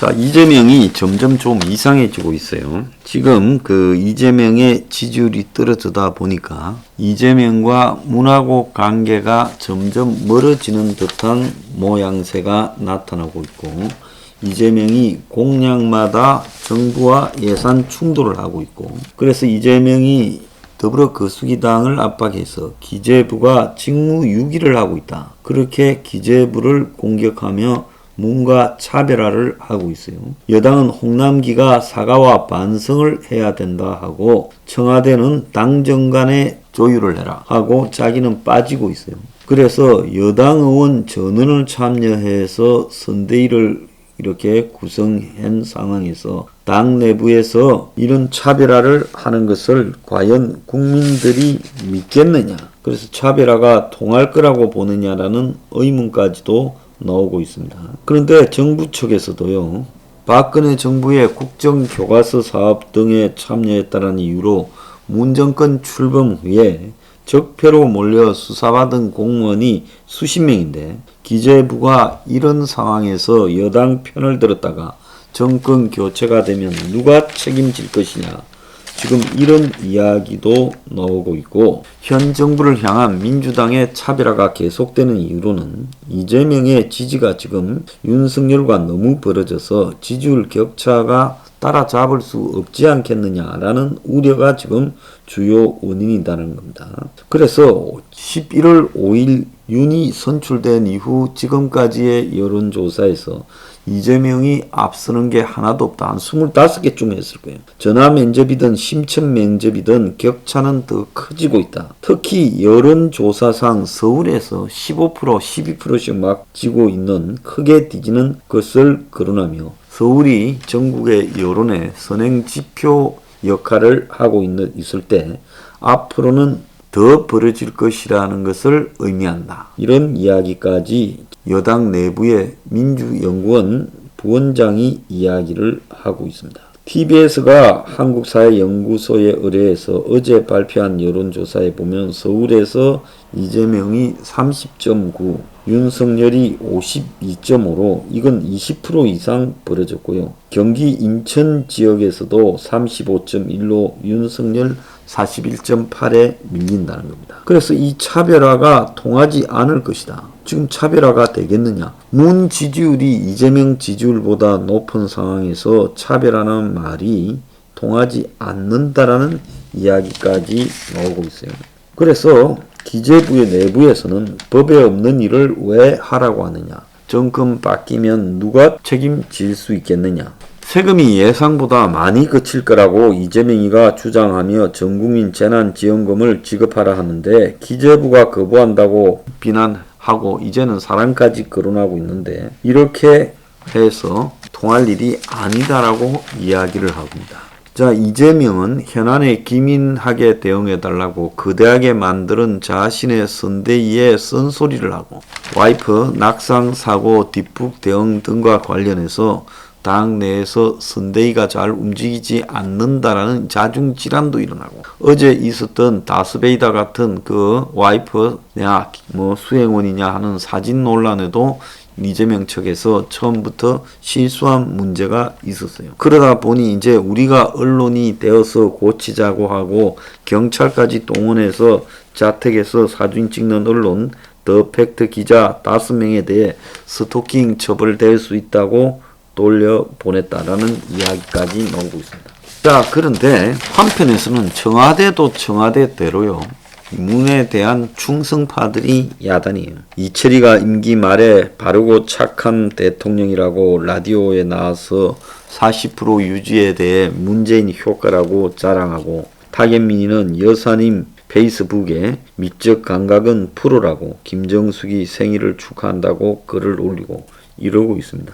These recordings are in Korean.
자, 이재명이 점점 좀 이상해지고 있어요. 지금 그 이재명의 지지율이 떨어지다 보니까 이재명과 문하고 관계가 점점 멀어지는 듯한 모양새가 나타나고 있고, 이재명이 공약마다 정부와 예산 충돌을 하고 있고, 그래서 이재명이 더불어 거수기당을 압박해서 기재부가 직무유기를 하고 있다. 그렇게 기재부를 공격하며 문과 차별화를 하고 있어요. 여당은 홍남기가 사과와 반성을 해야 된다 하고, 청와대는 당정 간에 조율을 해라 하고 자기는 빠지고 있어요. 그래서 여당 의원 전원을 참여해서 선대위를 이렇게 구성한 상황에서 당 내부에서 이런 차별화를 하는 것을 과연 국민들이 믿겠느냐, 그래서 차별화가 통할 거라고 보느냐라는 의문까지도 나오고 있습니다. 그런데 정부 측에서도요, 박근혜 정부의 국정교과서 사업 등에 참여했다는 이유로 문 정권 출범 후에 적폐로 몰려 수사받은 공무원이 수십 명인데, 기재부가 이런 상황에서 여당 편을 들었다가 정권 교체가 되면 누가 책임질 것이냐, 지금 이런 이야기도 나오고 있고, 현 정부를 향한 민주당의 차별화가 계속되는 이유로는 이재명의 지지가 지금 윤석열과 너무 벌어져서 지지율 격차가 따라잡을 수 없지 않겠느냐라는 우려가 지금 주요 원인이라는 겁니다. 그래서 11월 5일 윤이 선출된 이후 지금까지의 여론조사에서 이재명이 앞서는 게 하나도 없다. 한 25개쯤 했을 거예요. 전화 면접이든 심층 면접이든 격차는 더 커지고 있다. 특히 여론조사상 서울에서 15%, 12%씩 막 지고 있는, 크게 뒤지는 것을 거론하며 서울이 전국의 여론의 선행지표 역할을 하고 있을 때 앞으로는 더 벌어질 것이라는 것을 의미한다. 이런 이야기까지 여당 내부의 민주연구원 부원장이 이야기를 하고 있습니다. TBS가 한국사회연구소에 의뢰해서 어제 발표한 여론조사에 보면 서울에서 이재명이 30.9, 윤석열이 52.5로 이건 20% 이상 벌어졌고요. 경기 인천 지역에서도 35.1로 윤석열 41.8에 밀린다는 겁니다. 그래서 이 차별화가 통하지 않을 것이다. 지금 차별화가 되겠느냐? 문 지지율이 이재명 지지율보다 높은 상황에서 차별화는 말이 통하지 않는다라는 이야기까지 나오고 있어요. 그래서 기재부의 내부에서는 법에 없는 일을 왜 하라고 하느냐? 정권 바뀌면 누가 책임질 수 있겠느냐? 세금이 예상보다 많이 그칠 거라고 이재명이가 주장하며 전국민 재난지원금을 지급하라 하는데, 기재부가 거부한다고 비난하고 이제는 사랑까지 거론하고 있는데, 이렇게 해서 통할 일이 아니다라고 이야기를 합니다. 자, 이재명은 현안에 기민하게 대응해달라고 거대하게 만드는 자신의 선대위에 쓴소리를 하고, 와이프 낙상 사고 뒷북 대응 등과 관련해서 당 내에서 선대위가 잘 움직이지 않는다라는 자중질환도 일어나고, 어제 있었던 다스베이다 같은 그 와이프냐 뭐 수행원이냐 하는 사진 논란에도 이재명 측에서 처음부터 실수한 문제가 있었어요. 그러다 보니 이제 우리가 언론이 되어서 고치자고 하고 경찰까지 동원해서 자택에서 사진 찍는 언론 더 팩트 기자 5명에 대해 스토킹 처벌될 수 있다고 돌려보냈다라는 이야기까지 나오고 있습니다. 자, 그런데 한편에서는 청와대도 청와대대로요, 문에 대한 충성파들이 야단이에요. 이철이가 임기 말에 바르고 착한 대통령이라고 라디오에 나와서 40% 유지에 대해 문재인 효과라고 자랑하고, 타겟민이는 여사님 페이스북에 미적 감각은 프로라고 김정숙이 생일을 축하한다고 글을 올리고 이러고 있습니다.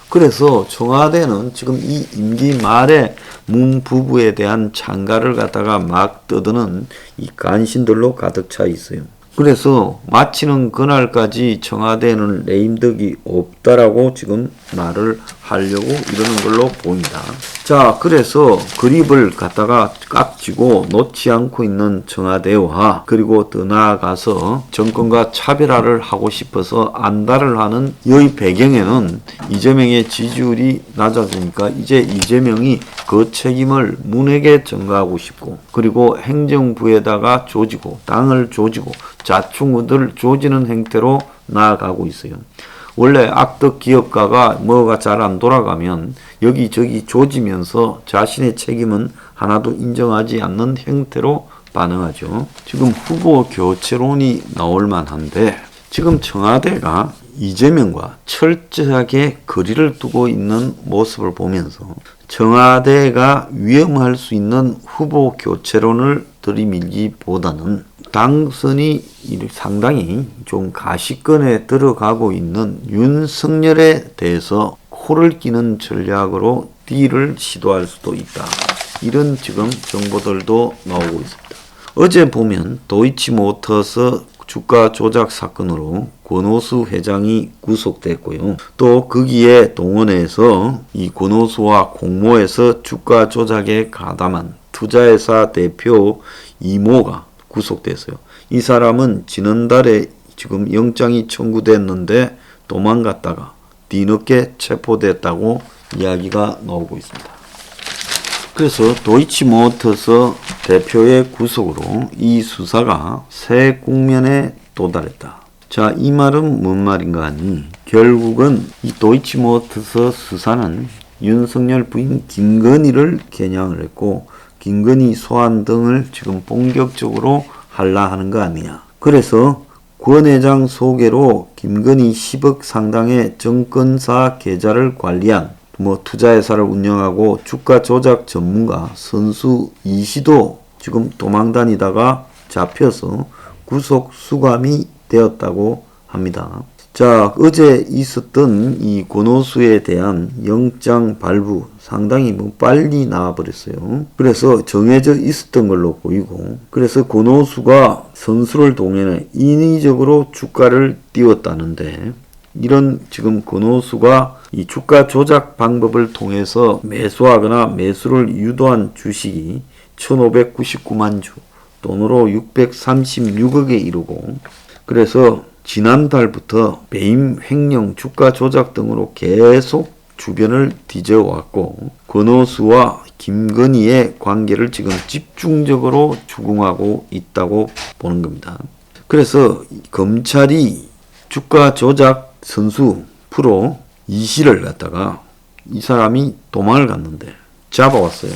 그래서 청와대는 지금 이 임기 말에 문 부부에 대한 창가를 갖다가 막 떠드는 이 간신들로 가득 차 있어요. 그래서 마치는 그날까지 청와대는 레임덕이 없다라고 지금 말을 하려고 이러는 걸로 보입니다. 자, 그래서 그립을 갖다가 깍쥐고 놓지 않고 있는 청와대와 그리고 더 나아가서 정권과 차별화를 하고 싶어서 안달을 하는 이 배경에는 이재명의 지지율이 낮아지니까 이제 이재명이 그 책임을 문에게 전가하고 싶고 그리고 행정부에다가 조지고 당을 조지고 자충우들을 조지는 행태로 나아가고 있어요. 원래 악덕 기업가가 뭐가 잘 안 돌아가면 여기저기 조지면서 자신의 책임은 하나도 인정하지 않는 형태로 반응하죠. 지금 후보 교체론이 나올 만한데 지금 청와대가 이재명과 철저하게 거리를 두고 있는 모습을 보면서 청와대가 위험할 수 있는 후보 교체론을 들이밀기보다는 당선이 상당히 좀 가시권에 들어가고 있는 윤석열에 대해서 코를 끼는 전략으로 딜을 시도할 수도 있다. 이런 지금 정보들도 나오고 있습니다. 어제 보면 도이치모터스 주가 조작 사건으로 권오수 회장이 구속됐고요. 또 거기에 동원해서 이 권오수와 공모해서 주가 조작에 가담한 투자회사 대표 이모가 구속됐어요. 이 사람은 지난달에 지금 영장이 청구됐는데 도망갔다가 뒤늦게 체포됐다고 이야기가 나오고 있습니다. 그래서 도이치모터스 대표의 구속으로 이 수사가 새 국면에 도달했다. 자, 이 말은 뭔 말인가 하니 결국은 이 도이치모터스 수사는 윤석열 부인 김건희를 겨냥을 했고 김건희 소환 등을 지금 본격적으로 하려 하는 거 아니냐. 그래서 권 회장 소개로 김건희 10억 상당의 정권사 계좌를 관리한 투자회사를 운영하고 주가 조작 전문가 선수 이씨도 지금 도망다니다가 잡혀서 구속 수감이 되었다고 합니다. 자, 어제 있었던 이 권오수에 대한 영장 발부 상당히 빨리 나와버렸어요. 그래서 정해져 있었던 걸로 보이고, 그래서 권오수가 선수를 동원해 인위적으로 주가를 띄웠다는데, 이런 지금 권오수가 이 주가 조작 방법을 통해서 매수하거나 매수를 유도한 주식이 1599만 주, 돈으로 636억에 이르고, 그래서 지난달부터 배임 횡령 주가 조작 등으로 계속 주변을 뒤져왔고 권오수와 김건희의 관계를 지금 집중적으로 추궁하고 있다고 보는 겁니다. 그래서 검찰이 주가 조작 선수 프로 이씨를 갖다가 이 사람이 도망을 갔는데 잡아왔어요.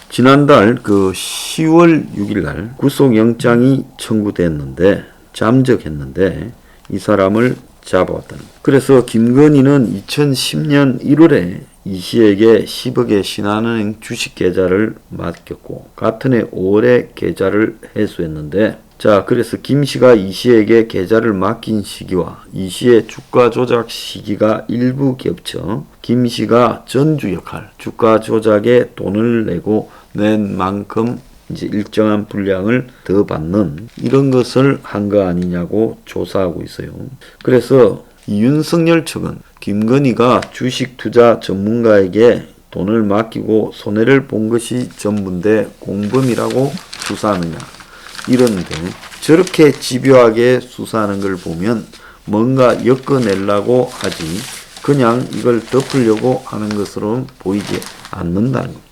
지난달 10월 6일 날 구속영장이 청구됐는데 잠적했는데 이 사람을 잡아왔다는 거예요. 그래서 김건희는 2010년 1월에 이 씨에게 10억의 신한은행 주식 계좌를 맡겼고 같은 해 5월에 계좌를 회수했는데 자, 그래서 김 씨가 이 씨에게 계좌를 맡긴 시기와 이 씨의 주가 조작 시기가 일부 겹쳐 김 씨가 전주 역할, 주가 조작에 돈을 내고 낸 만큼 이제 일정한 분량을 더 받는 이런 것을 한 거 아니냐고 조사하고 있어요. 그래서 이 윤석열 측은 김건희가 주식 투자 전문가에게 돈을 맡기고 손해를 본 것이 전부인데 공범이라고 수사하느냐 이러는데 저렇게 집요하게 수사하는 걸 보면 뭔가 엮어내려고 하지 그냥 이걸 덮으려고 하는 것으로는 보이지 않는다는 겁니다.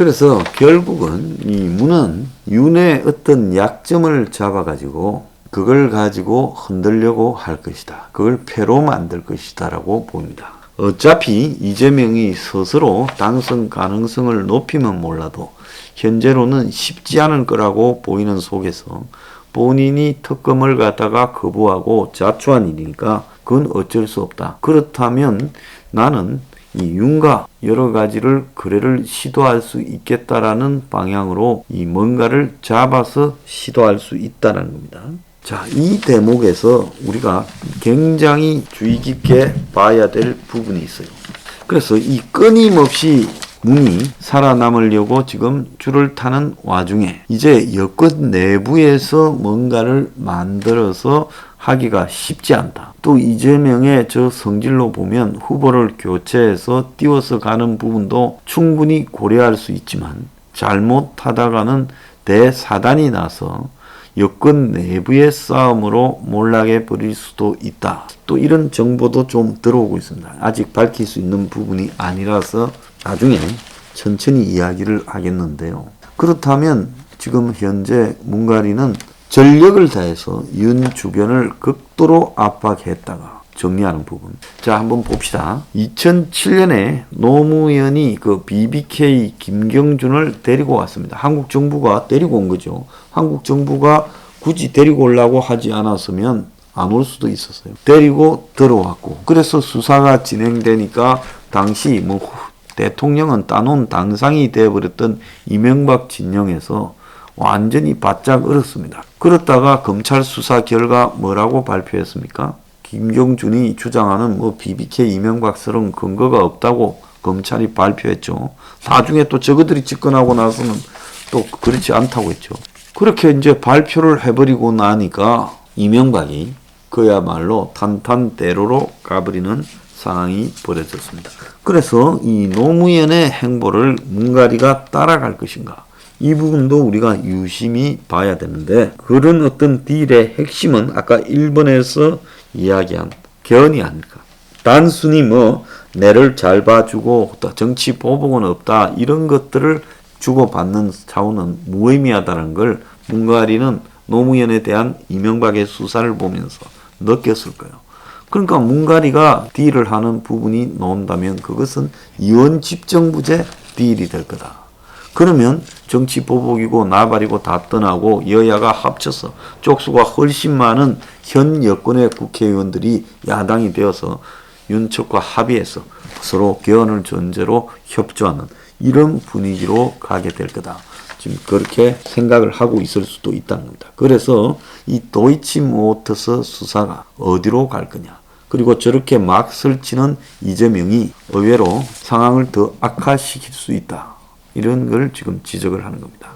그래서 결국은 이 문은 윤의 어떤 약점을 잡아가지고 그걸 가지고 흔들려고 할 것이다. 그걸 패로 만들 것이다 라고 봅니다. 어차피 이재명이 스스로 당선 가능성을 높이면 몰라도 현재로는 쉽지 않을 거라고 보이는 속에서 본인이 특검을 갖다가 거부하고 자초한 일이니까 그건 어쩔 수 없다. 그렇다면 나는 이 윤과 여러 가지를 거래를 시도할 수 있겠다라는 방향으로 이 뭔가를 잡아서 시도할 수 있다는 겁니다. 자, 이 대목에서 우리가 굉장히 주의 깊게 봐야 될 부분이 있어요. 그래서 이 끊임없이 문이 살아남으려고 지금 줄을 타는 와중에 이제 여권 내부에서 뭔가를 만들어서 하기가 쉽지 않다. 또 이재명의 저 성질로 보면 후보를 교체해서 띄워서 가는 부분도 충분히 고려할 수 있지만 잘못하다가는 대사단이 나서 여권 내부의 싸움으로 몰락해 버릴 수도 있다. 또 이런 정보도 좀 들어오고 있습니다. 아직 밝힐 수 있는 부분이 아니라서 나중에 천천히 이야기를 하겠는데요. 그렇다면 지금 현재 문가리는 전력을 다해서 윤 주변을 극도로 압박했다가 정리하는 부분. 자, 한번 봅시다. 2007년에 노무현이 그 BBK 김경준을 데리고 왔습니다. 한국 정부가 데리고 온 거죠. 한국 정부가 굳이 데리고 오려고 하지 않았으면 안 올 수도 있었어요. 데리고 들어왔고. 그래서 수사가 진행되니까 당시 뭐 대통령은 따놓은 당상이 되어버렸던 이명박 진영에서 완전히 바짝 얼었습니다. 그렇다가 검찰 수사 결과 뭐라고 발표했습니까? 김경준이 주장하는 뭐 BBK 이명박스러운 근거가 없다고 검찰이 발표했죠. 나중에 또 저거들이 집권하고 나서는 또 그렇지 않다고 했죠. 그렇게 이제 발표를 해버리고 나니까 이명박이 그야말로 탄탄대로로 가버리는 상황이 벌어졌습니다. 그래서 이 노무현의 행보를 문가리가 따라갈 것인가? 이 부분도 우리가 유심히 봐야 되는데 그런 어떤 딜의 핵심은 아까 1번에서 이야기한 견이 아닐까. 단순히 뭐 내를 잘 봐주고 정치 보복은 없다 이런 것들을 주고받는 차원은 무의미하다는 걸 문가리는 노무현에 대한 이명박의 수사를 보면서 느꼈을 거예요. 그러니까 문가리가 딜을 하는 부분이 나온다면 그것은 이원 집정부제 딜이 될 거다. 그러면 정치 보복이고 나발이고 다 떠나고 여야가 합쳐서 쪽수가 훨씬 많은 현 여권의 국회의원들이 야당이 되어서 윤석과 합의해서 서로 개헌을 전제로 협조하는 이런 분위기로 가게 될 거다. 지금 그렇게 생각을 하고 있을 수도 있다는 겁니다. 그래서 이 도이치모터스 수사가 어디로 갈 거냐. 그리고 저렇게 막 설치는 이재명이 의외로 상황을 더 악화시킬 수 있다. 이런 걸 지금 지적을 하는 겁니다.